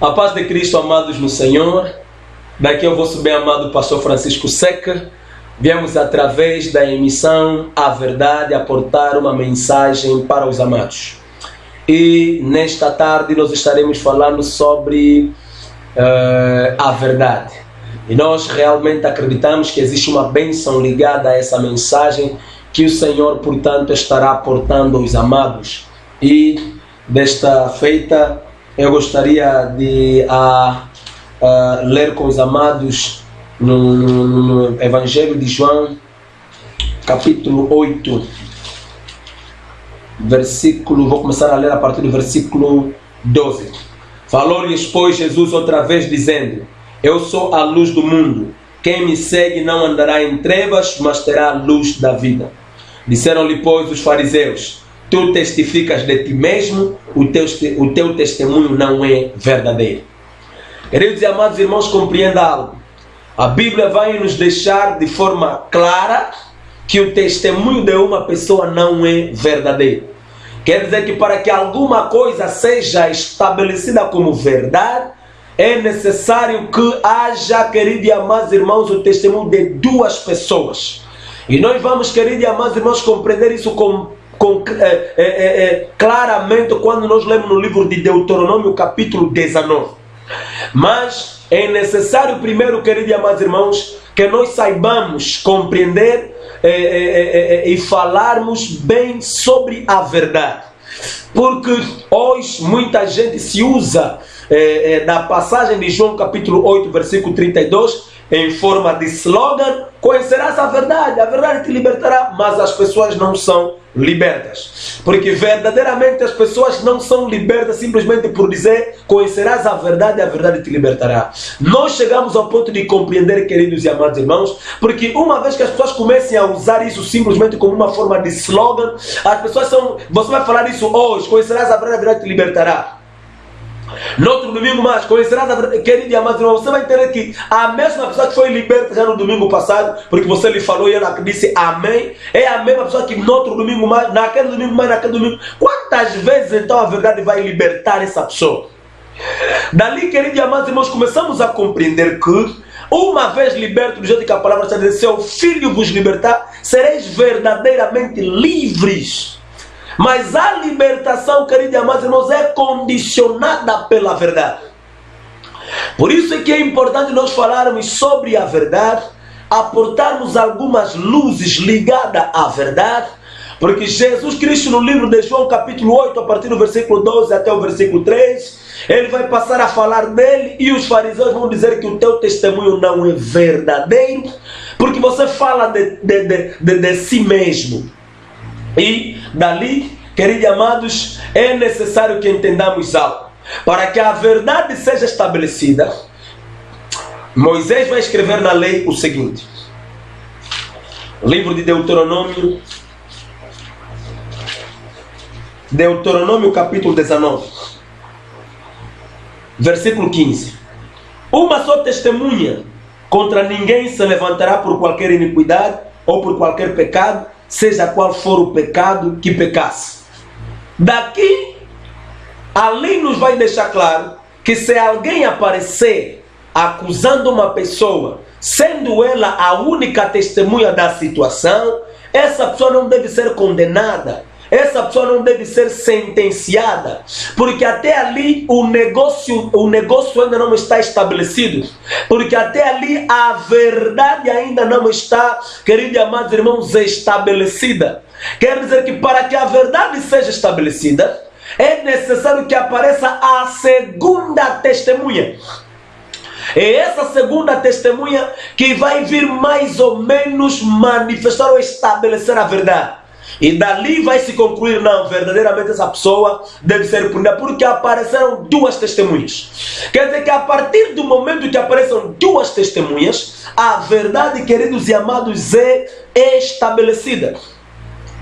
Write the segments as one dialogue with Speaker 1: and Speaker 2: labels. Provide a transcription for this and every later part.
Speaker 1: A paz de Cristo, amados no Senhor. Daqui é o vosso bem-amado pastor Francisco Seca. Viemos através da emissão A Verdade aportar uma mensagem para os amados. E nesta tarde nós estaremos falando sobre a verdade. E nós realmente acreditamos que existe uma bênção ligada a essa mensagem que o Senhor, portanto, estará aportando aos amados. E desta feita eu gostaria de ler com os amados no Evangelho de João, capítulo 8, vou começar a ler a partir do versículo 12. Falou-lhes, pois, Jesus outra vez, dizendo: Eu sou a luz do mundo. Quem me segue não andará em trevas, mas terá a luz da vida. Disseram-lhe, pois, os fariseus: Tu testificas de ti mesmo, o teu testemunho não é verdadeiro. Queridos e amados irmãos, compreenda algo. A Bíblia vai nos deixar de forma clara que o testemunho de uma pessoa não é verdadeiro. Quer dizer que para que alguma coisa seja estabelecida como verdade, é necessário que haja, queridos e amados irmãos, o testemunho de duas pessoas. E nós vamos, queridos e amados irmãos, compreender isso claramente quando nós lemos no livro de Deuteronômio, capítulo 19. Mas é necessário primeiro, queridos e amados irmãos, que nós saibamos compreender e falarmos bem sobre a verdade. Porque hoje muita gente se usa da passagem de João capítulo 8, versículo 32, em forma de slogan: conhecerás a verdade te libertará. Mas as pessoas não são libertas, porque verdadeiramente as pessoas não são libertas simplesmente por dizer conhecerás a verdade te libertará. Nós chegamos ao ponto de compreender, queridos e amados irmãos, porque uma vez que as pessoas comecem a usar isso simplesmente como uma forma de slogan, as pessoas você vai falar isso hoje: conhecerás a verdade te libertará. No outro domingo mais, conhecerás a verdade, querido e amado irmão, você vai entender que a mesma pessoa que foi liberta já no domingo passado, porque você lhe falou e ela disse amém, é a mesma pessoa que no outro domingo mais, naquele domingo. Quantas vezes então a verdade vai libertar essa pessoa? Dali, querido e amados irmãos, começamos a compreender que uma vez liberto, do jeito que a palavra está dizendo, se o Filho vos libertar, sereis verdadeiramente livres. Mas a libertação, queridos e amados irmãos, é condicionada pela verdade. Por isso é que é importante nós falarmos sobre a verdade, aportarmos algumas luzes ligadas à verdade, porque Jesus Cristo, no livro de João capítulo 8, a partir do versículo 12 até o versículo 3, ele vai passar a falar dele, e os fariseus vão dizer que o teu testemunho não é verdadeiro, porque você fala de si mesmo. E dali, queridos e amados, é necessário que entendamos algo. Para que a verdade seja estabelecida, Moisés vai escrever na lei o seguinte. Livro de Deuteronômio capítulo 19, versículo 15. Uma só testemunha contra ninguém se levantará por qualquer iniquidade ou por qualquer pecado, seja qual for o pecado que pecasse. Daqui, a lei nos vai deixar claro que se alguém aparecer acusando uma pessoa, sendo ela a única testemunha da situação, essa pessoa não deve ser condenada, essa pessoa não deve ser sentenciada, porque até ali o negócio ainda não está estabelecido, porque até ali a verdade ainda não está, queridos e amados irmãos, estabelecida. Quer dizer que para que a verdade seja estabelecida, é necessário que apareça a segunda testemunha. É essa segunda testemunha que vai vir mais ou menos manifestar ou estabelecer a verdade. E dali vai se concluir, não, verdadeiramente essa pessoa deve ser punida, porque apareceram duas testemunhas. Quer dizer que a partir do momento que apareçam duas testemunhas, a verdade, queridos e amados, é estabelecida.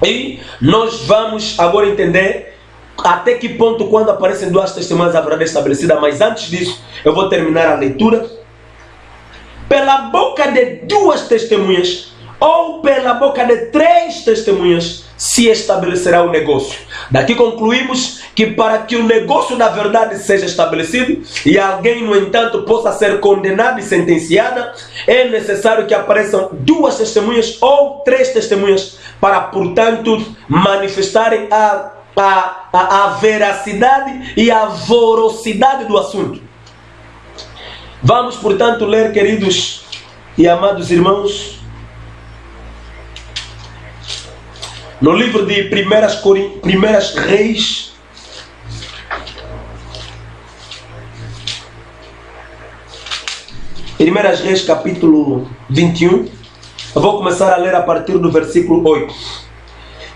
Speaker 1: E nós vamos agora entender até que ponto, quando aparecem duas testemunhas, a verdade é estabelecida. Mas antes disso, eu vou terminar a leitura. Pela boca de duas testemunhas, ou pela boca de 3 testemunhas se estabelecerá o negócio. Daqui concluímos que para que o negócio da verdade seja estabelecido e alguém, no entanto, possa ser condenado e sentenciado, é necessário que apareçam 2 testemunhas ou 3 testemunhas para, portanto, manifestarem a veracidade e a veracidade do assunto. Vamos, portanto, ler, queridos e amados irmãos, no livro de Primeiras Reis, Primeiras Reis, capítulo 21. Eu vou começar a ler a partir do versículo 8.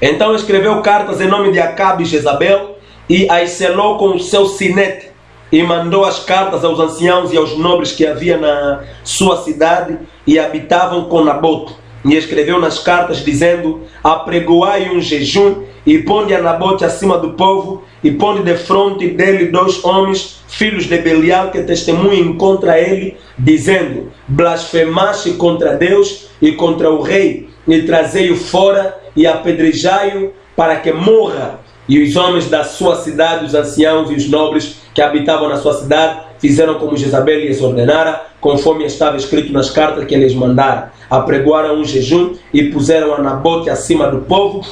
Speaker 1: Então escreveu cartas em nome de Acabe e Jezabel, e as selou com o seu sinete, e mandou as cartas aos anciãos e aos nobres que havia na sua cidade e habitavam com Nabote. E escreveu nas cartas dizendo: apregoai um jejum e ponde a Nabote acima do povo, e ponde defronte dele 2 homens, filhos de Belial, que testemunhem contra ele, dizendo: blasfemaste contra Deus e contra o rei, e trazei-o fora e apedrejai-o para que morra. E os homens da sua cidade, os anciãos e os nobres que habitavam na sua cidade, fizeram como Jezabel lhes ordenara, conforme estava escrito nas cartas que lhes mandara. Apregoaram um jejum e puseram a Nabote acima do povo.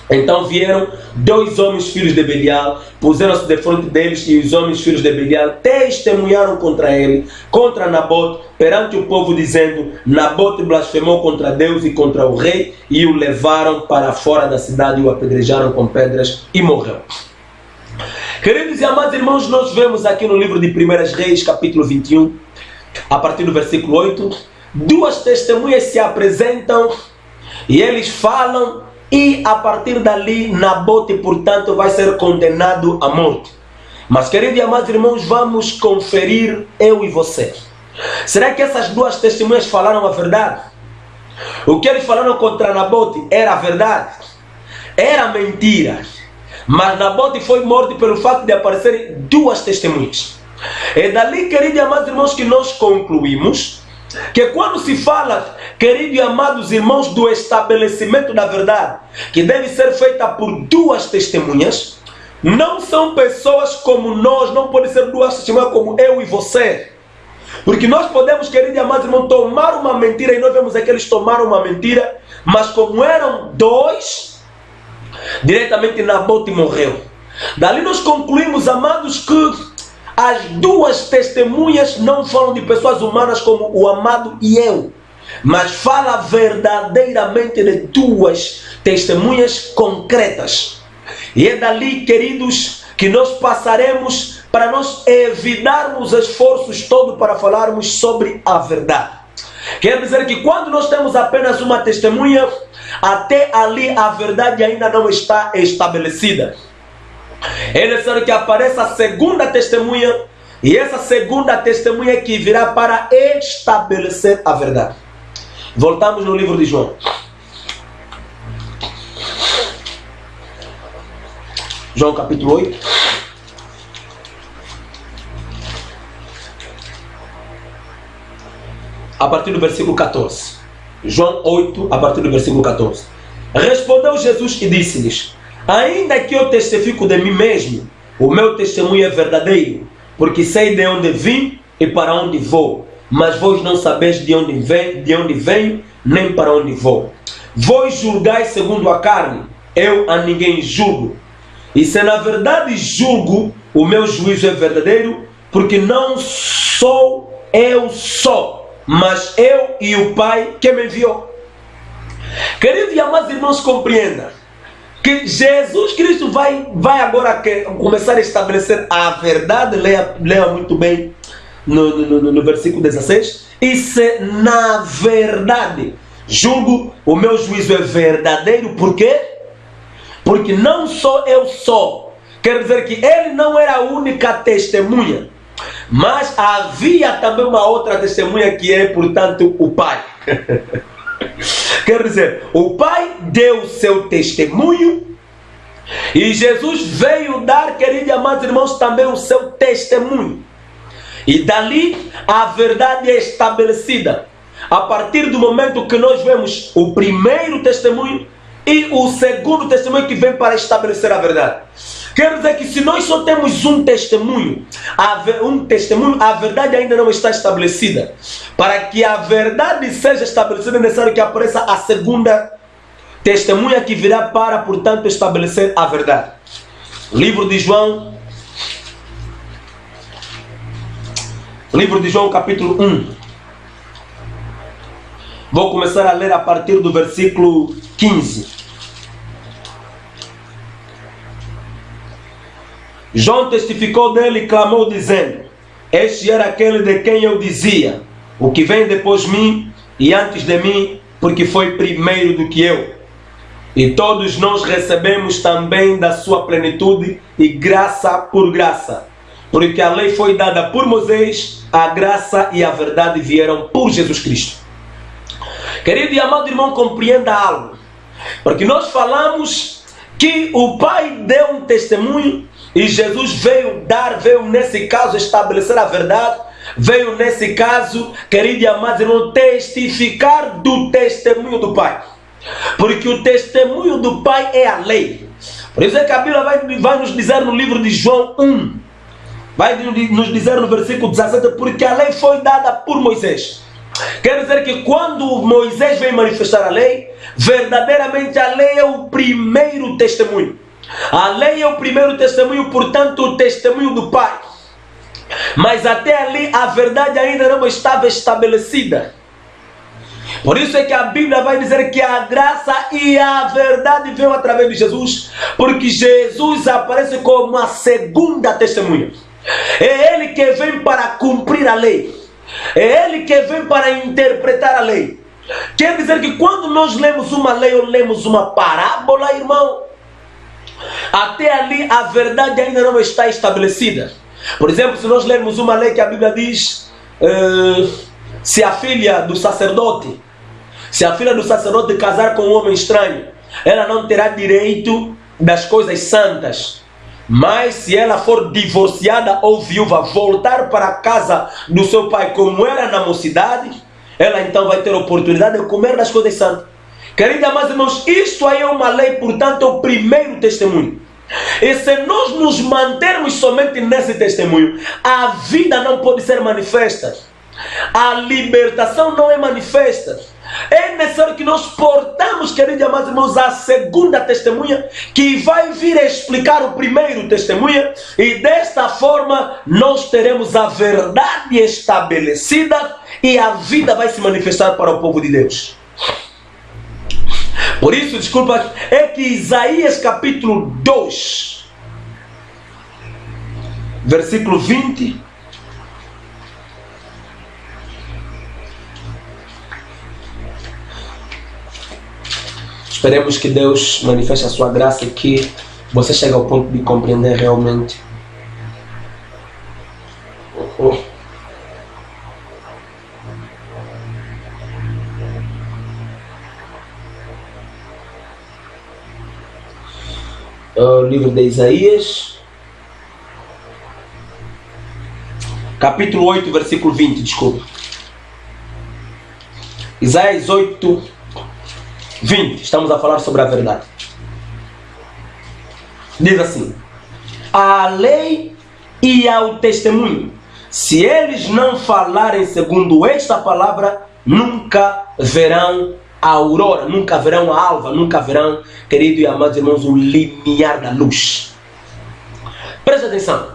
Speaker 1: Então vieram 2 homens filhos de Belial, puseram-se de frente deles, e os homens filhos de Belial testemunharam contra ele, contra Nabote, perante o povo, dizendo: Nabote blasfemou contra Deus e contra o rei, e o levaram para fora da cidade e o apedrejaram com pedras e morreu. Queridos e amados irmãos, nós vemos aqui no livro de Primeiras Reis, capítulo 21, a partir do versículo 8, 2 testemunhas se apresentam e eles falam. E a partir dali, Nabote, portanto, vai ser condenado à morte. Mas, queridos e amados irmãos, vamos conferir, eu e você. Será que essas 2 testemunhas falaram a verdade? O que eles falaram contra Nabote era a verdade? Era mentira. Mas Nabote foi morto pelo fato de aparecerem 2 testemunhas. É dali, queridos e amados irmãos, que nós concluímos que quando se fala, queridos e amados irmãos, do estabelecimento da verdade, que deve ser feita por 2 testemunhas, não são pessoas como nós, não podem ser 2 testemunhas como eu e você. Porque nós podemos, queridos e amados irmãos, tomar uma mentira, e nós vemos aqui eles tomaram uma mentira, mas como eram 2, diretamente Nabote morreu. Dali nós concluímos, amados, que as 2 testemunhas não falam de pessoas humanas como o amado e eu, mas fala verdadeiramente de 2 testemunhas concretas. E é dali, queridos, que nós passaremos para nós evitarmos esforços todos para falarmos sobre a verdade. Quer dizer que quando nós temos apenas uma testemunha, até ali a verdade ainda não está estabelecida. É necessário que apareça a 2ª testemunha, e essa 2ª testemunha é que virá para estabelecer a verdade. Voltamos no livro de João. João capítulo 8. A partir do versículo 14. João 8, a partir do versículo 14. Respondeu Jesus e disse-lhes: ainda que eu testifico de mim mesmo, o meu testemunho é verdadeiro, porque sei de onde vim e para onde vou, mas vós não sabeis de onde venho, nem para onde vou. Vós julgais segundo a carne, eu a ninguém julgo. E se na verdade julgo, o meu juízo é verdadeiro, porque não sou eu só, mas eu e o Pai que me enviou. Queridos e amados irmãos, compreenda que Jesus Cristo vai agora começar a estabelecer a verdade. Leia muito bem no versículo 16. E se na verdade julgo, o meu juízo é verdadeiro. Por quê? Porque não sou eu só. Quer dizer que ele não era a única testemunha, mas havia também uma outra testemunha, que é, portanto, o Pai. Quer dizer, o Pai deu seu testemunho e Jesus veio dar, queridos e amados irmãos, também o seu testemunho. E dali a verdade é estabelecida. a partir do momento que nós vemos o primeiro testemunho e o segundo testemunho que vem para estabelecer a verdade. Quer dizer que se nós só temos um testemunho, a verdade ainda não está estabelecida. Para que a verdade seja estabelecida, é necessário que apareça a segunda testemunha que virá para, portanto, estabelecer a verdade. Livro de João, capítulo 1. Vou começar a ler a partir do versículo 15. João testificou dele e clamou dizendo: este era aquele de quem eu dizia, o que vem depois de mim e antes de mim, porque foi primeiro do que eu. E todos nós recebemos também da sua plenitude e graça por graça. Porque a lei foi dada por Moisés, a graça e a verdade vieram por Jesus Cristo. Querido e amado irmão, compreenda algo. Porque nós falamos que o Pai deu um testemunho e Jesus veio nesse caso estabelecer a verdade. Veio nesse caso, querido e amado irmão, testificar do testemunho do Pai. Porque o testemunho do Pai é a lei. Por isso é que a Bíblia vai nos dizer no livro de João 1, vai nos dizer no versículo 17, porque a lei foi dada por Moisés. Quer dizer que quando Moisés veio manifestar a lei, verdadeiramente a lei é o primeiro testemunho. A lei é o primeiro testemunho, portanto o testemunho do Pai. Mas até ali a verdade ainda não estava estabelecida. Por isso é que a Bíblia vai dizer que a graça e a verdade veio através de Jesus, porque Jesus aparece como a segunda testemunha. É Ele que vem para cumprir a lei. É Ele que vem para interpretar a lei. Quer dizer que quando nós lemos uma lei ou lemos uma parábola, irmão, até ali a verdade ainda não está estabelecida. Por exemplo, se nós lermos uma lei que a Bíblia diz, se a filha do sacerdote casar com um homem estranho, ela não terá direito das coisas santas. Mas se ela for divorciada ou viúva, voltar para a casa do seu pai como era na mocidade, ela então vai ter a oportunidade de comer das coisas santas. Queridos amados irmãos, isto aí é uma lei, portanto é o primeiro testemunho. E se nós nos mantermos somente nesse testemunho, a vida não pode ser manifesta. A libertação não é manifesta. É necessário que nós portamos, queridos e amados irmãos, a segunda testemunha, que vai vir a explicar o primeiro testemunha, e desta forma nós teremos a verdade estabelecida e a vida vai se manifestar para o povo de Deus. Por isso, desculpa, é que Isaías capítulo 2, versículo 20, esperemos que Deus manifeste a sua graça e que você chegue ao ponto de compreender realmente. O livro de Isaías, capítulo 8, versículo 20, desculpa. Isaías 8, 20, estamos a falar sobre a verdade. Diz assim: a lei e ao testemunho, se eles não falarem segundo esta palavra, nunca verão a aurora, nunca verão a alva, nunca verão, queridos e amados irmãos, o limiar da luz. Preste atenção.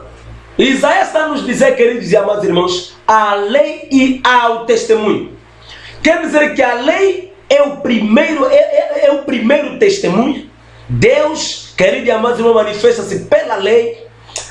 Speaker 1: Isaías está a nos dizer, queridos e amados irmãos, a lei e ao testemunho. Quer dizer que a lei é o primeiro testemunho. Deus, queridos e amados irmãos, manifesta-se pela lei,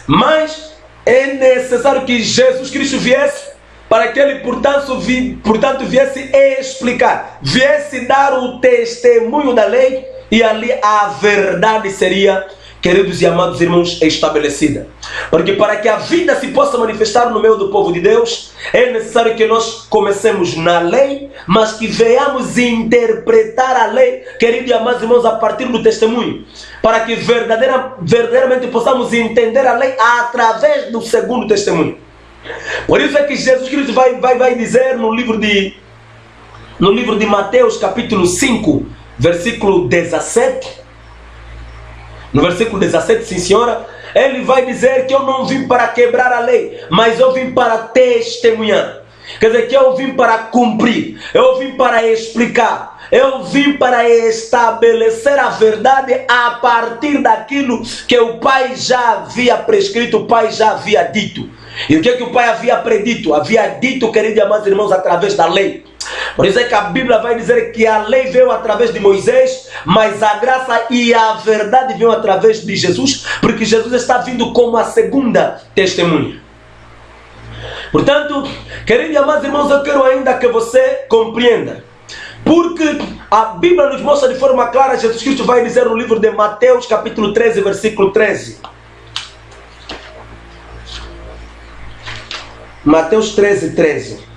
Speaker 1: mas é necessário que Jesus Cristo viesse para que ele, portanto, viesse explicar, viesse dar o testemunho da lei, e ali a verdade seria, queridos e amados irmãos, estabelecida. Porque para que a vida se possa manifestar no meio do povo de Deus, é necessário que nós comecemos na lei, mas que venhamos interpretar a lei, queridos e amados irmãos, a partir do testemunho, para que verdadeiramente possamos entender a lei através do segundo testemunho. Por isso é que Jesus Cristo vai dizer no livro de no livro de Mateus, capítulo 5, versículo 17. No versículo 17, sim senhora, ele vai dizer que eu não vim para quebrar a lei, mas eu vim para testemunhar. Quer dizer, que eu vim para cumprir, eu vim para explicar, eu vim para estabelecer a verdade a partir daquilo que o Pai já havia prescrito, o Pai já havia dito. E o que o Pai havia predito? Havia dito, queridos e amados irmãos, através da lei. Por isso é que a Bíblia vai dizer que a lei veio através de Moisés, mas a graça e a verdade veio através de Jesus, porque Jesus está vindo como a segunda testemunha. Portanto, queridos e amados irmãos, eu quero ainda que você compreenda, porque a Bíblia nos mostra de forma clara, Jesus Cristo vai dizer no livro de Mateus, capítulo 13, versículo 13. Mateus 13, 13.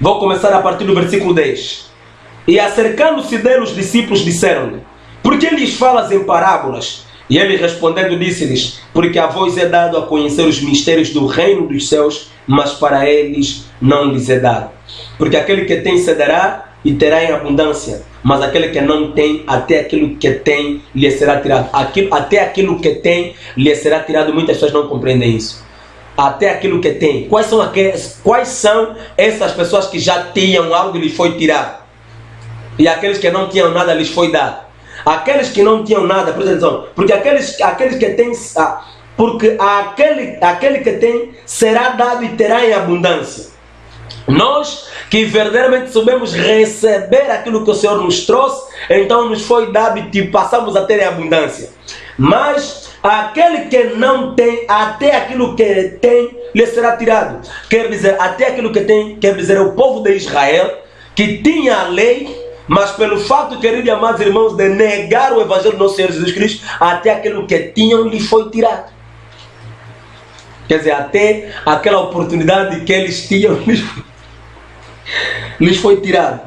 Speaker 1: Vou começar a partir do versículo 10. E acercando-se dele os discípulos disseram-lhe: por que lhes falas em parábolas? E ele respondendo disse-lhes: porque a vós é dado a conhecer os mistérios do reino dos céus, mas para eles não lhes é dado. Porque aquele que tem cederá e terá em abundância, mas aquele que não tem, até aquilo que tem lhe será tirado. Até aquilo que tem lhe será tirado. Muitas pessoas não compreendem isso. Até aquilo que tem. Quais são essas pessoas que já tinham algo e lhes foi tirado? E aqueles que não tinham nada lhes foi dado. Aqueles que não tinham nada, presta atenção, porque aqueles que têm, porque aquele que tem será dado e terá em abundância. Nós que verdadeiramente soubemos receber aquilo que o Senhor nos trouxe, então nos foi dado e passamos a ter em abundância. Mas aquele que não tem, até aquilo que tem lhe será tirado. Quer dizer, até aquilo que tem, quer dizer, o povo de Israel que tinha a lei, mas pelo fato, queridos e amados irmãos, de negar o Evangelho do nosso Senhor Jesus Cristo, até aquilo que tinham lhe foi tirado. Quer dizer, até aquela oportunidade que eles tinham lhes foi tirado.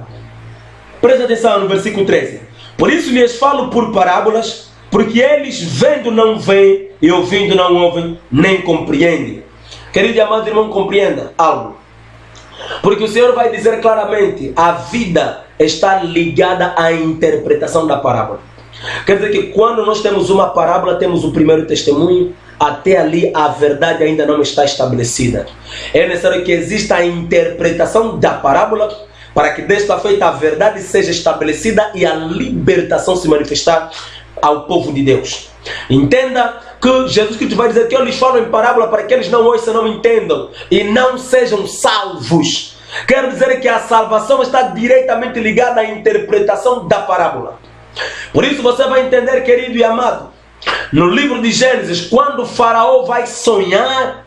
Speaker 1: Preste atenção no versículo 13. Por isso lhes falo por parábolas, porque eles vendo não veem e ouvindo não ouvem, nem compreendem. Querido e amado irmão, compreenda algo. Porque o Senhor vai dizer claramente, a vida está ligada à interpretação da parábola. Quer dizer que quando nós temos uma parábola, temos o primeiro testemunho, até ali a verdade ainda não está estabelecida. É necessário que exista a interpretação da parábola, para que desta feita a verdade seja estabelecida e a libertação se manifestar ao povo de Deus. Entenda que Jesus Cristo vai dizer que eu lhes falo em parábola para que eles não ouçam, não entendam e não sejam salvos. Quer dizer que a salvação está diretamente ligada à interpretação da parábola. Por isso você vai entender, querido e amado, no livro de Gênesis, quando o faraó vai sonhar,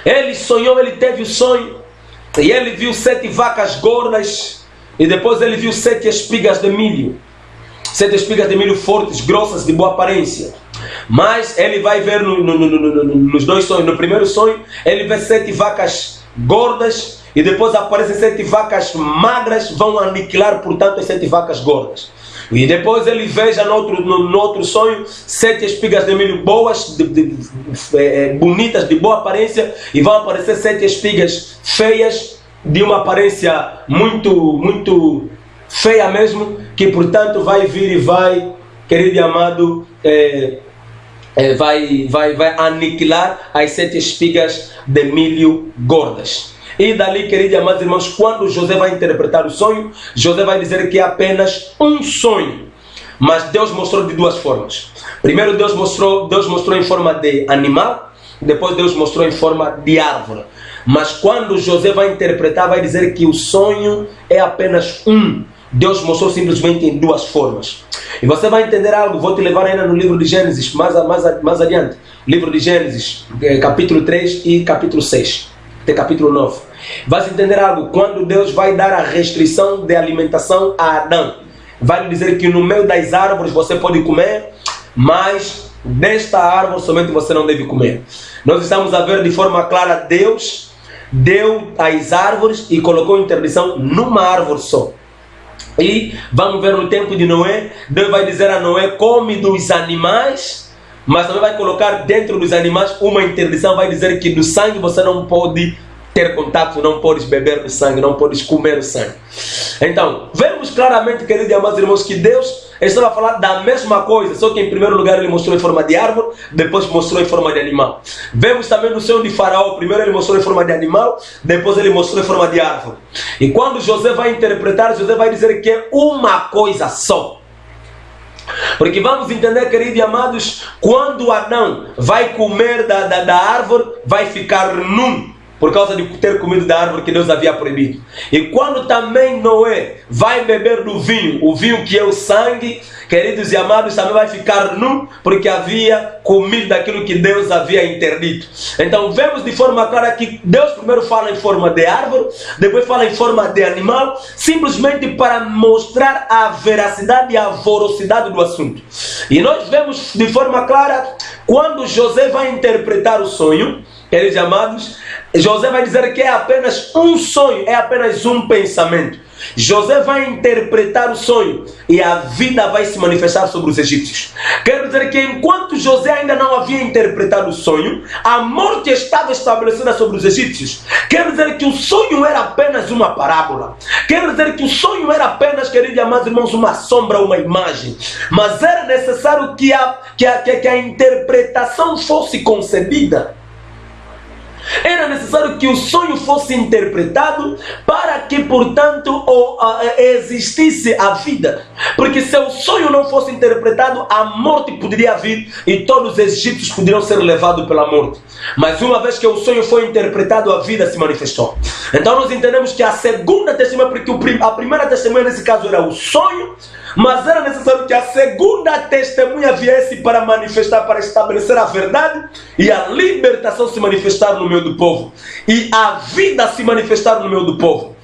Speaker 1: ele sonhou, ele teve o sonho, e ele viu 7 vacas gordas, e depois ele viu 7 espigas de milho. 7 espigas de milho fortes, grossas, de boa aparência. Mas ele vai ver nos dois sonhos. No primeiro sonho, ele vê 7 vacas gordas, e depois aparecem 7 vacas magras, vão aniquilar, portanto, as 7 vacas gordas. E depois ele veja no outro sonho 7 espigas de milho boas, bonitas, de boa aparência, e vão aparecer 7 espigas feias, de uma aparência muito feia mesmo, que portanto vai vir e vai, querido e amado, vai aniquilar as 7 espigas de milho gordas. E dali, queridos e amados irmãos, quando José vai interpretar o sonho, José vai dizer que é apenas um sonho. Mas Deus mostrou de 2 formas. Primeiro Deus mostrou em forma de animal, depois Deus mostrou em forma de árvore. Mas quando José vai interpretar, vai dizer que o sonho é apenas um. Deus mostrou simplesmente em 2 formas. E você vai entender algo, vou te levar ainda no livro de Gênesis, mais adiante. Livro de Gênesis, capítulo 3 e capítulo 6. Até capítulo 9. Vai entender algo, quando Deus vai dar a restrição de alimentação a Adão, vai lhe dizer que no meio das árvores você pode comer, mas desta árvore somente você não deve comer. Nós estamos a ver de forma clara, Deus deu as árvores e colocou interdição numa árvore só. E vamos ver no tempo de Noé, Deus vai dizer a Noé, come dos animais, mas também vai colocar dentro dos animais uma interdição, vai dizer que do sangue você não pode ter contato, não podes beber do sangue, não podes comer o sangue. Então, vemos claramente, queridos e amados irmãos, que Deus estava a falar da mesma coisa, só que em primeiro lugar ele mostrou em forma de árvore, depois mostrou em forma de animal. Vemos também no sonho de Faraó, primeiro ele mostrou em forma de animal, depois ele mostrou em forma de árvore. E quando José vai interpretar, José vai dizer que é uma coisa só. Porque vamos entender, queridos e amados, quando Adão vai comer da árvore, vai ficar nu, por causa de ter comido da árvore que Deus havia proibido. E quando também Noé vai beber do vinho, o vinho que é o sangue, queridos e amados, também vai ficar nu, porque havia comido daquilo que Deus havia interdito. Então vemos de forma clara que Deus primeiro fala em forma de árvore, depois fala em forma de animal, simplesmente para mostrar a veracidade e a veracidade do assunto. E nós vemos de forma clara, quando José vai interpretar o sonho, queridos e amados, José vai dizer que é apenas um sonho, é apenas um pensamento. José vai interpretar o sonho e a vida vai se manifestar sobre os egípcios. Quero dizer que enquanto José ainda não havia interpretado o sonho, a morte estava estabelecida sobre os egípcios. Quero dizer que o sonho era apenas uma parábola. Quero dizer que o sonho era apenas, queridos e amados irmãos, uma sombra, uma imagem. Mas era necessário que a interpretação fosse concebida. Era necessário que o sonho fosse interpretado para que, portanto, existisse a vida. Porque se o sonho não fosse interpretado, a morte poderia vir e todos os egípcios poderiam ser levados pela morte. Mas uma vez que o sonho foi interpretado, a vida se manifestou. Então nós entendemos que a segunda testemunha, porque a primeira testemunha nesse caso era o sonho, mas era necessário que a segunda testemunha viesse para manifestar, para estabelecer a verdade e a libertação se manifestar no meio do povo e a vida se manifestar no meio do povo.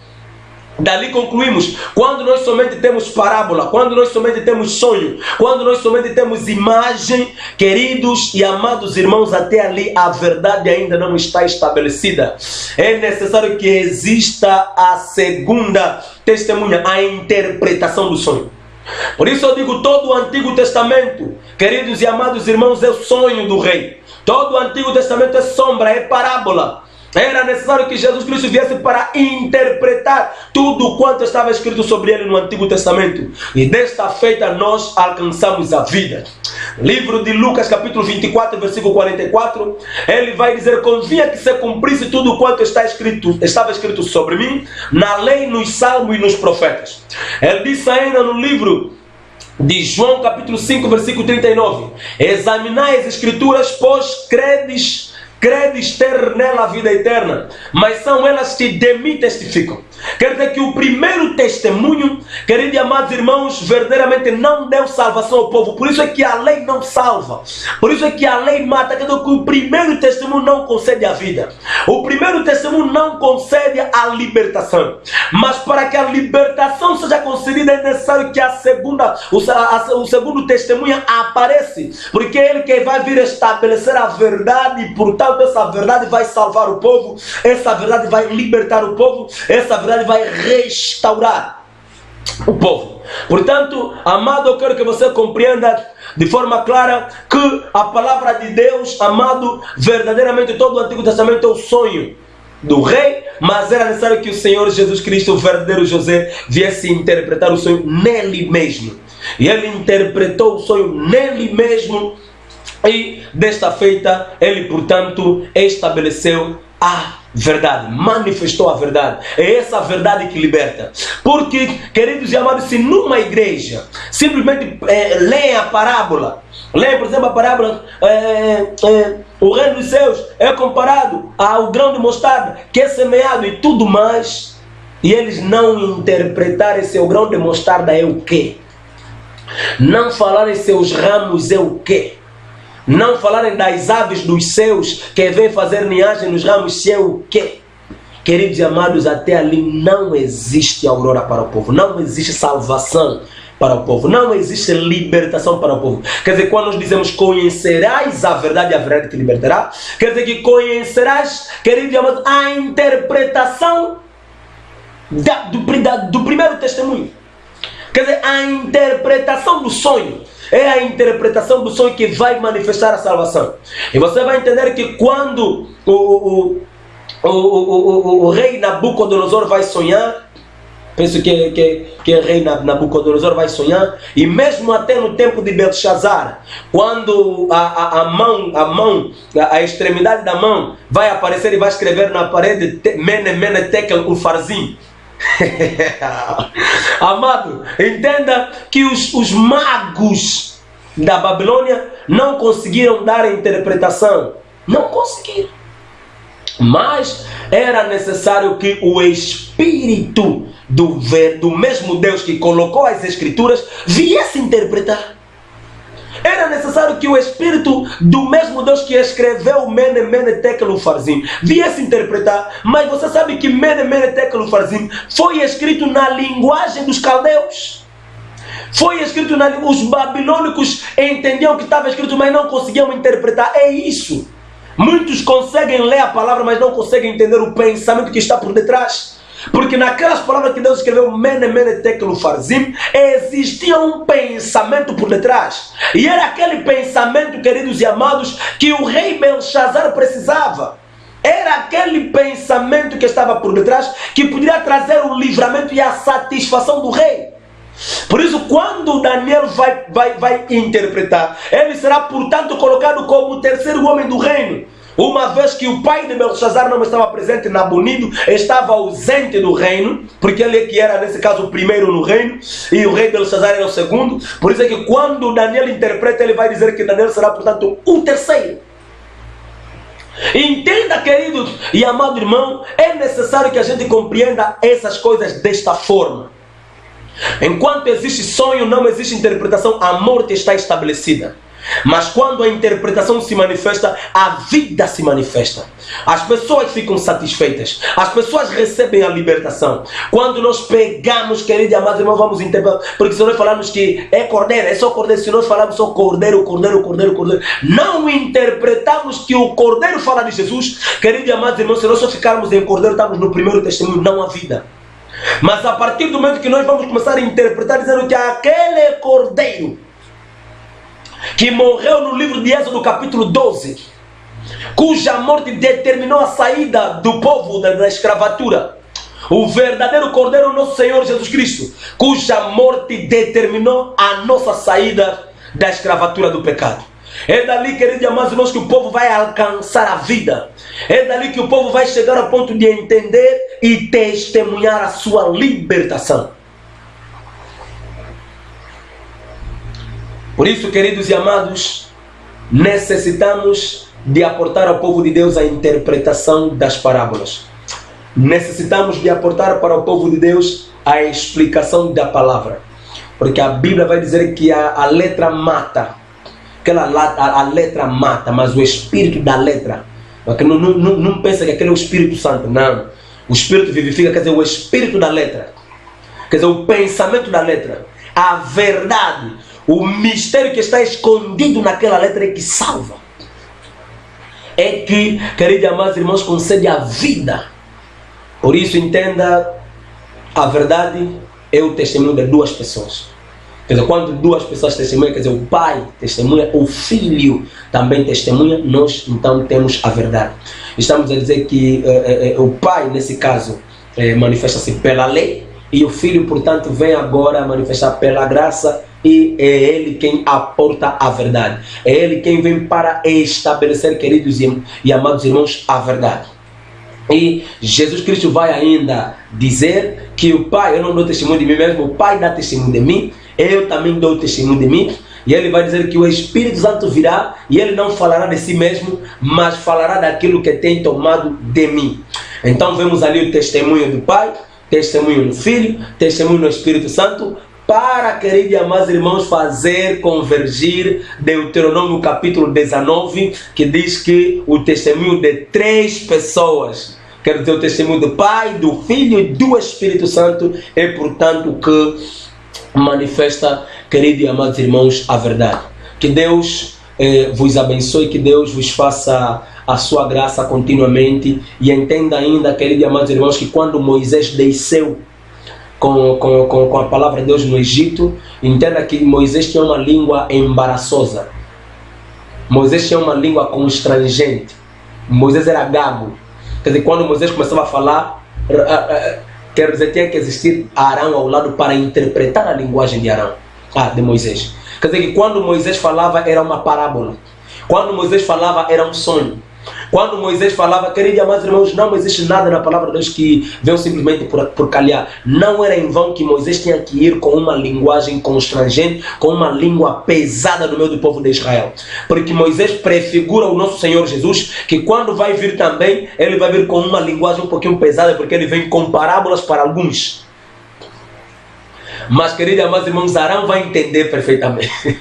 Speaker 1: Dali concluímos, quando nós somente temos parábola, quando nós somente temos sonho, quando nós somente temos imagem, queridos e amados irmãos, até ali a verdade ainda não está estabelecida. É necessário que exista a segunda testemunha, a interpretação do sonho. Por isso eu digo, todo o Antigo Testamento, queridos e amados irmãos, é o sonho do rei. Todo o Antigo Testamento é sombra, é parábola. Era necessário que Jesus Cristo viesse para interpretar tudo quanto estava escrito sobre ele no Antigo Testamento. E desta feita nós alcançamos a vida. Livro de Lucas, capítulo 24, versículo 44, ele vai dizer: convinha que se cumprisse tudo quanto estava escrito sobre mim, na lei, nos salmos e nos profetas. Ele disse ainda no livro de João, capítulo 5, versículo 39, examinai as escrituras, pois credes ter nela a vida eterna, mas são elas que de mim testificam. Quer dizer que o primeiro testemunho, queridos e amados irmãos, verdadeiramente não deu salvação ao povo. Por isso é que a lei não salva. Por isso é que a lei mata. Quer dizer que o primeiro testemunho não concede a vida. O primeiro testemunho não concede a libertação. Mas para que a libertação seja concedida é necessário que o segundo testemunho apareça. Porque é ele que vai vir estabelecer a verdade e, portanto, essa verdade vai salvar o povo. Essa verdade vai libertar o povo. Essa verdade vai restaurar o povo. Portanto, amado, eu quero que você compreenda de forma clara que a palavra de Deus, amado, verdadeiramente todo o Antigo Testamento é o sonho do rei, mas era necessário que o Senhor Jesus Cristo, o verdadeiro José, viesse interpretar o sonho nele mesmo. E ele interpretou o sonho nele mesmo e desta feita ele, portanto, estabeleceu a verdade, manifestou a verdade. É essa verdade que liberta. Porque, queridos e amados, se numa igreja simplesmente leem a parábola, leem, por exemplo, a parábola, o reino dos céus é comparado ao grão de mostarda que é semeado e tudo mais, e eles não interpretarem se o grão de mostarda é o quê? Não falarem seus ramos é o quê? Não falarem das aves dos céus que vêm fazer ninhagem nos ramos, se é o quê? Queridos e amados, até ali não existe aurora para o povo. Não existe salvação para o povo. Não existe libertação para o povo. Quer dizer, quando nós dizemos conhecerás a verdade te libertará, quer dizer que conhecerás, queridos e amados, a interpretação do primeiro testemunho. Quer dizer, a interpretação do sonho. é a interpretação do sonho que vai manifestar a salvação. E você vai entender que quando o rei Nabucodonosor vai sonhar, penso que o rei Nabucodonosor vai sonhar, e mesmo até no tempo de Belteshazzar, quando a extremidade da mão vai aparecer e vai escrever na parede Mene Mene Tekel Ufarzim. Amado, entenda que os magos da Babilônia não conseguiram dar a interpretação. Não conseguiram. Mas era necessário que o Espírito do mesmo Deus que colocou as Escrituras viesse interpretar. Era necessário que o Espírito do mesmo Deus que escreveu Mene Mene Tekel Ufarzim viesse interpretar. Mas você sabe que Mene Mene Tekel Ufarzim foi escrito na linguagem dos caldeus. Foi escrito os babilônicos entendiam que estava escrito, mas não conseguiam interpretar. É isso. Muitos conseguem ler a palavra, mas não conseguem entender o pensamento que está por detrás. Porque naquelas palavras que Deus escreveu, Mene Mene Tekel Ufarzim, existia um pensamento por detrás. E era aquele pensamento, queridos e amados, que o rei Belteshazzar precisava. Era aquele pensamento que estava por detrás, que poderia trazer o livramento e a satisfação do rei. Por isso, quando Daniel vai interpretar, ele será, portanto, colocado como o terceiro homem do reino. Uma vez que o pai de Belteshazzar não estava presente, Nabonido estava ausente do reino, porque ele que era, nesse caso, o primeiro no reino, e o rei Belteshazzar era o segundo. Por isso é que quando Daniel interpreta, ele vai dizer que Daniel será, portanto, o terceiro. Entenda, querido e amado irmão, é necessário que a gente compreenda essas coisas desta forma. Enquanto existe sonho, não existe interpretação, a morte está estabelecida. Mas quando a interpretação se manifesta, a vida se manifesta. As pessoas ficam satisfeitas. As pessoas recebem a libertação. Quando nós pegamos, querido e amado irmão, vamos interpretar. Porque se nós falarmos que é cordeiro, é só cordeiro. Se nós falarmos só cordeiro, cordeiro, cordeiro, cordeiro, não interpretamos que o cordeiro fala de Jesus. Querido e amado irmão, se nós só ficarmos em cordeiro, estamos no primeiro testemunho, não há vida. Mas a partir do momento que nós vamos começar a interpretar, dizendo que aquele cordeiro que morreu no livro de Êxodo capítulo 12, cuja morte determinou a saída do povo da escravatura, o verdadeiro cordeiro, nosso Senhor Jesus Cristo, cuja morte determinou a nossa saída da escravatura do pecado. É dali, queridos e amados irmãos, que o povo vai alcançar a vida. É dali que o povo vai chegar ao ponto de entender e testemunhar a sua libertação. Por isso, queridos e amados, necessitamos de aportar ao povo de Deus a interpretação das parábolas. Necessitamos de aportar para o povo de Deus a explicação da palavra. Porque a Bíblia vai dizer que a letra mata. A letra mata, mas o espírito da letra. Não pensa que aquele é o Espírito Santo, não. O Espírito vivifica, quer dizer, o espírito da letra. Quer dizer, o pensamento da letra. A verdade, o mistério que está escondido naquela letra é que salva. É que, queridos e amados irmãos, concede a vida. Por isso, entenda, a verdade é o testemunho de duas pessoas. Quer dizer, quando duas pessoas testemunham, quer dizer, o pai testemunha, o filho também testemunha, nós então temos a verdade. Estamos a dizer que o pai, nesse caso, manifesta-se pela lei, e o filho, portanto, vem agora manifestar pela graça, e é ele quem aporta a verdade. É ele quem vem para estabelecer, queridos e amados irmãos, a verdade. E Jesus Cristo vai ainda dizer que o Pai, eu não dou testemunho de mim mesmo, o Pai dá testemunho de mim, eu também dou testemunho de mim. E ele vai dizer que o Espírito Santo virá e ele não falará de si mesmo, mas falará daquilo que tem tomado de mim. Então vemos ali o testemunho do Pai, testemunho do Filho, testemunho do Espírito Santo, para, queridos e amados irmãos, fazer convergir Deuteronômio capítulo 19, que diz que o testemunho de 3 pessoas, quer dizer, o testemunho do Pai, do Filho e do Espírito Santo, é, portanto, que manifesta, queridos e amados irmãos, a verdade. Que Deus vos abençoe, que Deus vos faça a sua graça continuamente, e entenda ainda, queridos e amados irmãos, que quando Moisés desceu com a palavra de Deus no Egito, entenda que Moisés tinha uma língua embaraçosa. Moisés tinha uma língua constrangente. Moisés era gago. Quer dizer, quando Moisés começava a falar, quer dizer, tinha que existir Arão ao lado para interpretar a linguagem de Arão, de Moisés. Quer dizer que quando Moisés falava era uma parábola. Quando Moisés falava era um sonho. Quando Moisés falava, queridos amados irmãos, não existe nada na palavra de Deus que veio simplesmente por calhar. Não era em vão que Moisés tinha que ir com uma linguagem constrangente, com uma língua pesada no meio do povo de Israel. Porque Moisés prefigura o nosso Senhor Jesus, que quando vai vir também, ele vai vir com uma linguagem um pouquinho pesada, porque ele vem com parábolas para alguns. Mas, queridos amados irmãos, Arão vai entender perfeitamente.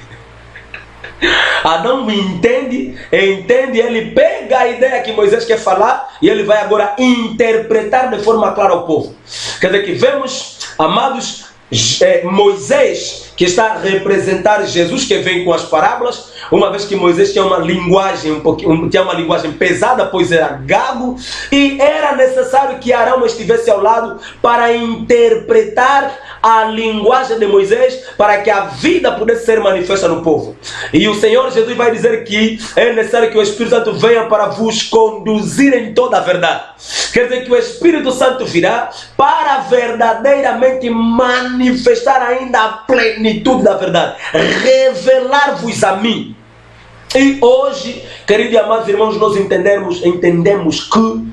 Speaker 1: Adão entende, ele pega a ideia que Moisés quer falar e ele vai agora interpretar de forma clara ao povo. Quer dizer que vemos, amados, Moisés que está a representar Jesus que vem com as parábolas, uma vez que Moisés tinha uma linguagem tinha uma linguagem pesada, pois era gago, e era necessário que Arão estivesse ao lado para interpretar a linguagem de Moisés, para que a vida pudesse ser manifesta no povo. E o Senhor Jesus vai dizer que é necessário que o Espírito Santo venha para vos conduzir em toda a verdade. Quer dizer que o Espírito Santo virá para verdadeiramente manifestar ainda a plenitude da verdade, revelar-vos a mim. E hoje, queridos e amados irmãos, nós entendemos que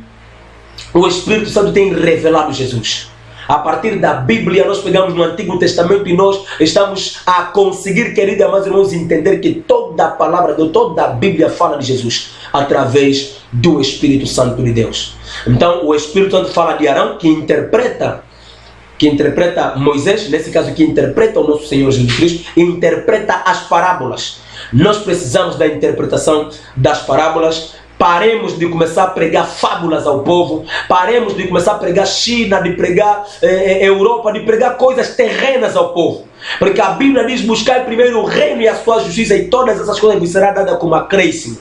Speaker 1: o Espírito Santo tem revelado Jesus. A partir da Bíblia, nós pegamos no Antigo Testamento e nós estamos a conseguir, queridos e amados irmãos, entender que toda a palavra de toda a Bíblia fala de Jesus através do Espírito Santo de Deus. Então, o Espírito Santo fala de Arão, que interpreta Moisés, nesse caso que interpreta o nosso Senhor Jesus Cristo, e interpreta as parábolas. Nós precisamos da interpretação das parábolas. Paremos de começar a pregar fábulas ao povo. Paremos de começar a pregar China, de pregar Europa, de pregar coisas terrenas ao povo. Porque a Bíblia diz: buscar primeiro o reino e a sua justiça, e todas essas coisas vos será dada como acréscimo.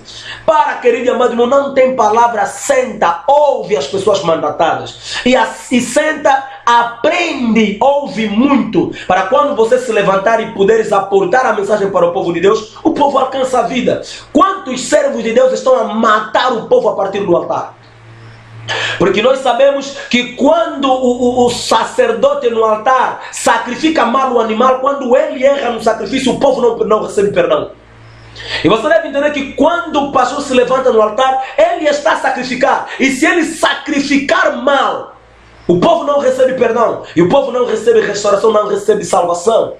Speaker 1: Para, querido e amado irmão, não tem palavra, senta, ouve as pessoas mandatadas. E senta, aprende, ouve muito. Para quando você se levantar e puderes aportar a mensagem para o povo de Deus, o povo alcança a vida. Quantos servos de Deus estão a matar o povo a partir do altar? Porque nós sabemos que quando o sacerdote no altar sacrifica mal o animal, quando ele erra no sacrifício, o povo não recebe perdão. E você deve entender que quando o pastor se levanta no altar, ele está a sacrificar. E se ele sacrificar mal, o povo não recebe perdão. E o povo não recebe restauração, não recebe salvação.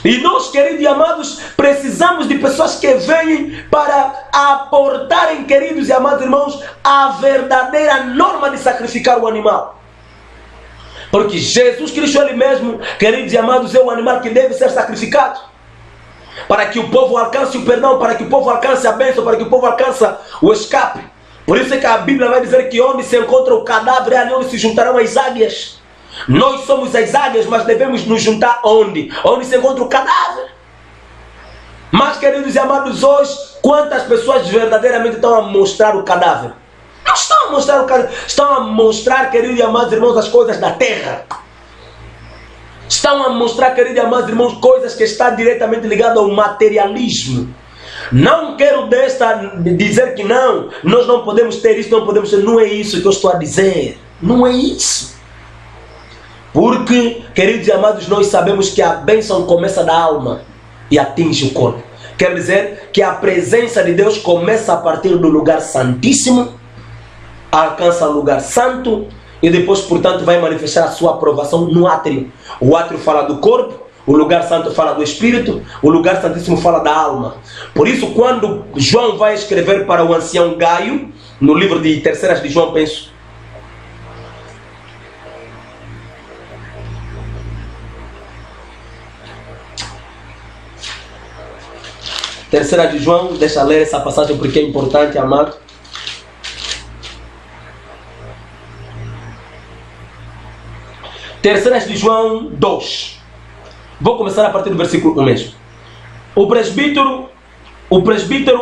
Speaker 1: E nós, queridos e amados, precisamos de pessoas que venham para aportarem, queridos e amados irmãos, a verdadeira norma de sacrificar o animal. Porque Jesus Cristo, Ele mesmo, queridos e amados, é o animal que deve ser sacrificado, para que o povo alcance o perdão, para que o povo alcance a bênção, para que o povo alcance o escape. Por isso é que a Bíblia vai dizer que onde se encontra o cadáver é ali onde se juntarão as águias. Nós somos as águias, mas devemos nos juntar onde? Onde se encontra o cadáver. Mas, queridos e amados, hoje, quantas pessoas verdadeiramente estão a mostrar o cadáver? Não estão a mostrar o cadáver, estão a mostrar, queridos e amados irmãos, as coisas da terra. Estão a mostrar, queridos e amados irmãos, coisas que estão diretamente ligadas ao materialismo. Não quero dizer que não, nós não podemos ter isso, não podemos ter. Não é isso que eu estou a dizer. Não é isso. Porque, queridos e amados, nós sabemos que a bênção começa da alma e atinge o corpo. Quer dizer que a presença de Deus começa a partir do lugar santíssimo, alcança o lugar santo e depois, portanto, vai manifestar a sua aprovação no átrio. O átrio fala do corpo, o lugar santo fala do espírito, o lugar santíssimo fala da alma. Por isso, quando João vai escrever para o ancião Gaio, no livro de Terceiras de João, penso, Terceira de João, deixa eu ler essa passagem porque é importante, amado. Terceiras de João 2. Vou começar a partir do versículo 1 mesmo. O presbítero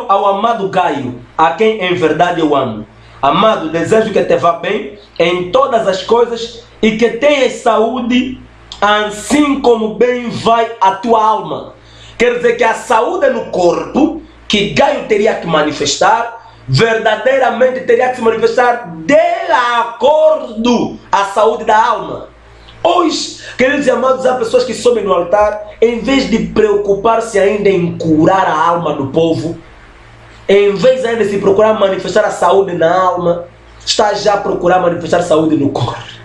Speaker 1: ao amado Gaio, a quem em verdade eu amo. Amado, desejo que te vá bem em todas as coisas e que tenhas saúde, assim como bem vai a tua alma. Quer dizer que a saúde no corpo, que Gaio teria que manifestar, verdadeiramente teria que se manifestar de acordo à saúde da alma. Hoje, queridos e amados, há pessoas que sobem no altar, em vez de preocupar-se ainda em curar a alma do povo, em vez ainda de se procurar manifestar a saúde na alma, está já a procurar manifestar saúde no corpo.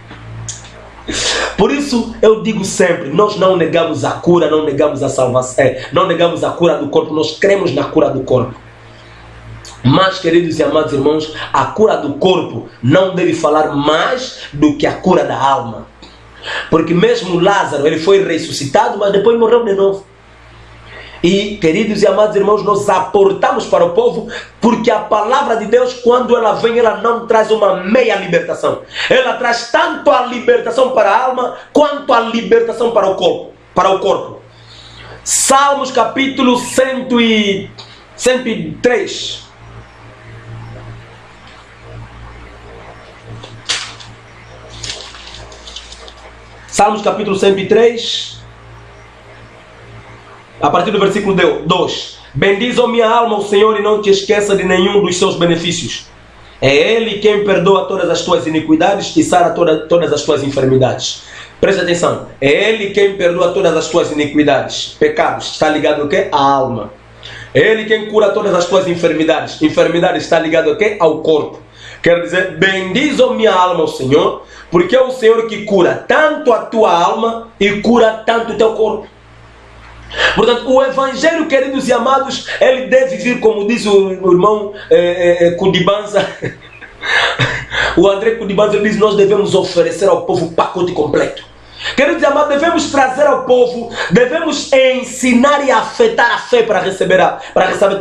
Speaker 1: Por isso eu digo sempre, nós não negamos a cura, não negamos a salvação, não negamos a cura do corpo, nós cremos na cura do corpo. Mas, queridos e amados irmãos, a cura do corpo não deve falar mais do que a cura da alma. Porque mesmo Lázaro, ele foi ressuscitado, mas depois morreu de novo. E, queridos e amados irmãos, nós aportamos para o povo, porque a palavra de Deus, quando ela vem, ela não traz uma meia libertação. Ela traz tanto a libertação para a alma, quanto a libertação para o corpo. Salmos capítulo 103. Salmos capítulo 103, a partir do versículo 2. Bendiz, ó minha alma, o Senhor, e não te esqueça de nenhum dos seus benefícios. É Ele quem perdoa todas as tuas iniquidades e sara todas as tuas enfermidades. Preste atenção. É Ele quem perdoa todas as tuas iniquidades, pecados. Está ligado ao quê? À alma. É Ele quem cura todas as tuas enfermidades. Enfermidade está ligado ao quê? Ao corpo. Quer dizer, bendiz, ó minha alma, o Senhor, porque é o Senhor que cura tanto a tua alma e cura tanto o teu corpo. Portanto, o Evangelho, queridos e amados, ele deve vir, como diz o irmão Cudibanza, o André Cudibanza, ele diz, nós devemos oferecer ao povo o pacote completo. Queridos e amados, devemos trazer ao povo, devemos ensinar e afetar a fé para receber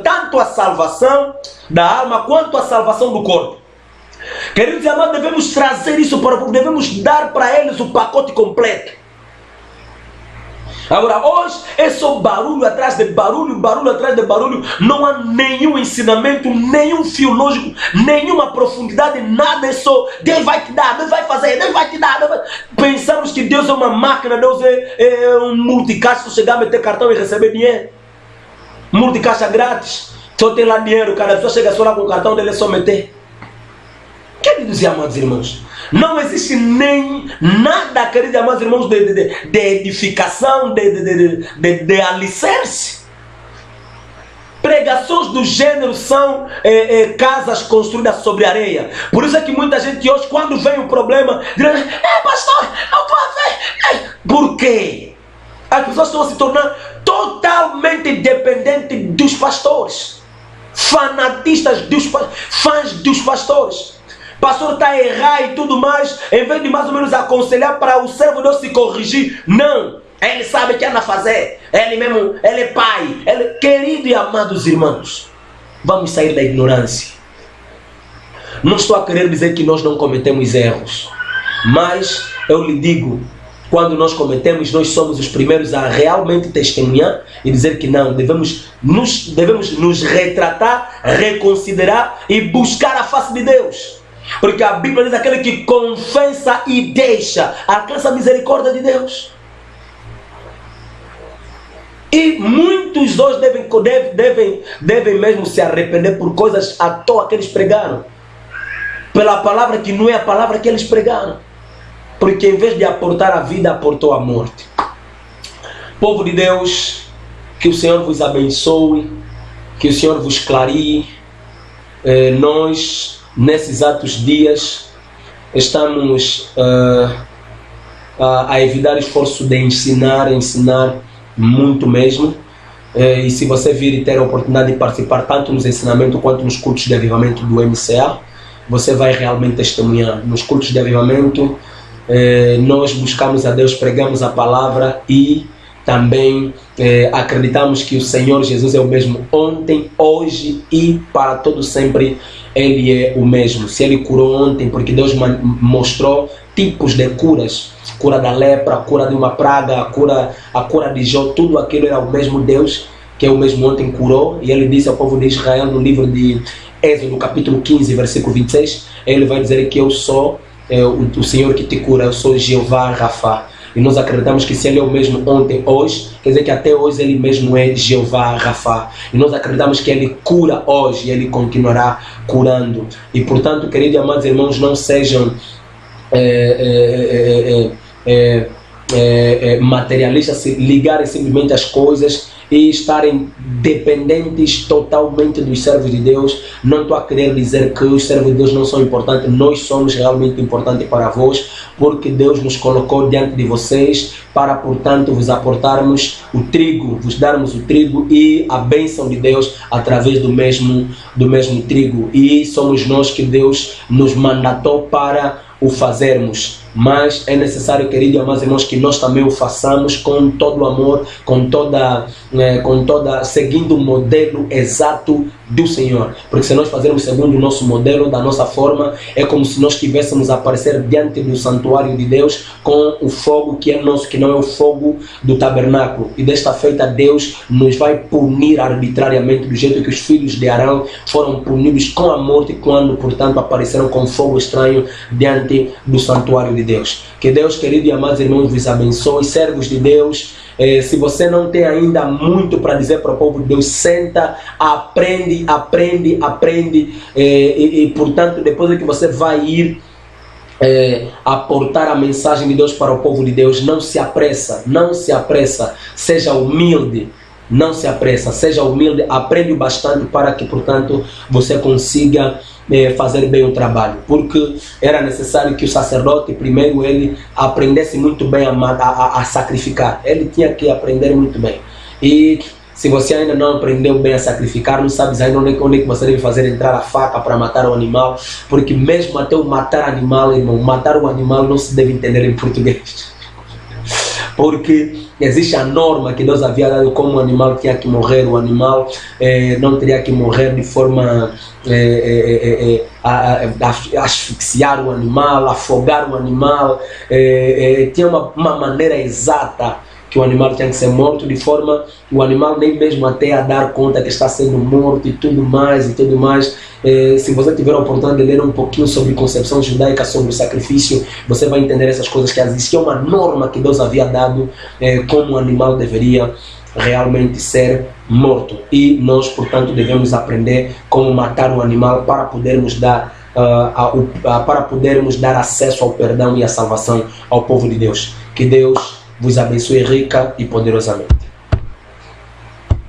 Speaker 1: tanto a salvação da alma quanto a salvação do corpo. Queridos e amados, devemos trazer isso para o povo, devemos dar para eles o pacote completo. Agora, hoje é só barulho atrás de barulho, barulho atrás de barulho. Não há nenhum ensinamento, nenhum fio lógico, nenhuma profundidade, nada. É só Deus vai te dar, Deus vai fazer, Deus vai te dar. Pensamos que Deus é uma máquina, Deus é um multicaixa, chegar a meter cartão e receber dinheiro. Multicaixa grátis, só tem lá dinheiro, cara. A pessoa chega só lá com o cartão dele, é só meter. Queridos e amados irmãos, não existe nem nada, queridos e amados irmãos, de edificação, de alicerce. Pregações do gênero são casas construídas sobre areia. Por isso é que muita gente hoje, quando vem um problema, diz, pastor, não estou a ver. Por quê? As pessoas estão a se tornar totalmente dependentes dos pastores. Fanatistas fãs dos pastores. O pastor está a errar e tudo mais, em vez de mais ou menos aconselhar para o servo não se corrigir. Não, ele sabe o que anda a fazer. Ele mesmo, ele é pai. Querido e amados irmãos, vamos sair da ignorância. Não estou a querer dizer que nós não cometemos erros, mas eu lhe digo, quando nós cometemos, nós somos os primeiros a realmente testemunhar e dizer que não, devemos nos retratar, reconsiderar e buscar a face de Deus. Porque a Bíblia diz, aquele que confessa e deixa, alcança a misericórdia de Deus. E muitos hoje devem mesmo se arrepender por coisas à toa que eles pregaram, pela palavra que não é a palavra que eles pregaram, porque em vez de aportar a vida, aportou a morte. Povo de Deus, que o Senhor vos abençoe, que o Senhor vos clareie. Nós, nesses exatos dias, estamos a evitar esforço de ensinar muito mesmo. E se você vir e ter a oportunidade de participar tanto nos ensinamentos quanto nos cultos de avivamento do MCA, você vai realmente testemunhar. Nos cultos de avivamento, nós buscamos a Deus, pregamos a palavra e também acreditamos que o Senhor Jesus é o mesmo ontem, hoje e para todo sempre. Ele é o mesmo. Se Ele curou ontem, porque Deus mostrou tipos de curas, cura da lepra, a cura de uma praga, a cura de Jó, tudo aquilo era o mesmo Deus, que é o mesmo ontem curou. E Ele disse ao povo de Israel no livro de Êxodo, capítulo 15, versículo 26, Ele vai dizer que eu sou o Senhor que te cura, eu sou Jeová Rafa. E nós acreditamos que se Ele é o mesmo ontem, hoje, quer dizer que até hoje Ele mesmo é Jeová Rafa. E nós acreditamos que Ele cura hoje e Ele continuará curando. E portanto, queridos e amados irmãos, não sejam materialistas, se ligarem simplesmente às coisas e estarem dependentes totalmente dos servos de Deus. Não estou a querer dizer que os servos de Deus não são importantes, nós somos realmente importantes para vós, porque Deus nos colocou diante de vocês para, portanto, vos aportarmos o trigo, vos darmos o trigo e a bênção de Deus através do mesmo trigo. E somos nós que Deus nos mandatou para o fazermos. Mas é necessário, queridos e amados irmãos, que nós também o façamos com todo o amor, seguindo o modelo exato do Senhor. Porque se nós fazermos segundo o nosso modelo, da nossa forma, é como se nós estivéssemos a aparecer diante do santuário de Deus com o fogo que é nosso, que não é o fogo do tabernáculo. E desta feita Deus nos vai punir arbitrariamente, do jeito que os filhos de Arão foram punidos com a morte quando, portanto, apareceram com fogo estranho diante do santuário de Deus. Que Deus, querido e amados irmãos, vos abençoe. Servos de Deus, se você não tem ainda muito para dizer para o povo de Deus, senta, aprende, e portanto, depois que você vai ir aportar a mensagem de Deus para o povo de Deus, não se apressa, seja humilde. Não se apressa, seja humilde, aprende bastante para que, portanto, você consiga fazer bem o trabalho. Porque era necessário que o sacerdote, primeiro, ele aprendesse muito bem a sacrificar. Ele tinha que aprender muito bem. E se você ainda não aprendeu bem a sacrificar, não sabes ainda onde é que você deve fazer entrar a faca para matar o animal. Porque mesmo até o matar animal, irmão, matar o animal não se deve entender em português. Porque existe a norma que Deus havia dado como o animal tinha que morrer. O animal não teria que morrer de forma asfixiar o animal, afogar o animal. Tinha uma maneira exata que o animal tinha que ser morto, de forma o animal nem mesmo até a dar conta que está sendo morto e tudo mais. Se você tiver a oportunidade de ler um pouquinho sobre concepção judaica, sobre o sacrifício, você vai entender essas coisas, que existia uma norma que Deus havia dado como o animal deveria realmente ser morto. E nós, portanto, devemos aprender como matar o animal para podermos dar acesso ao perdão e à salvação ao povo de Deus. Que Deus vos abençoe rica e poderosamente.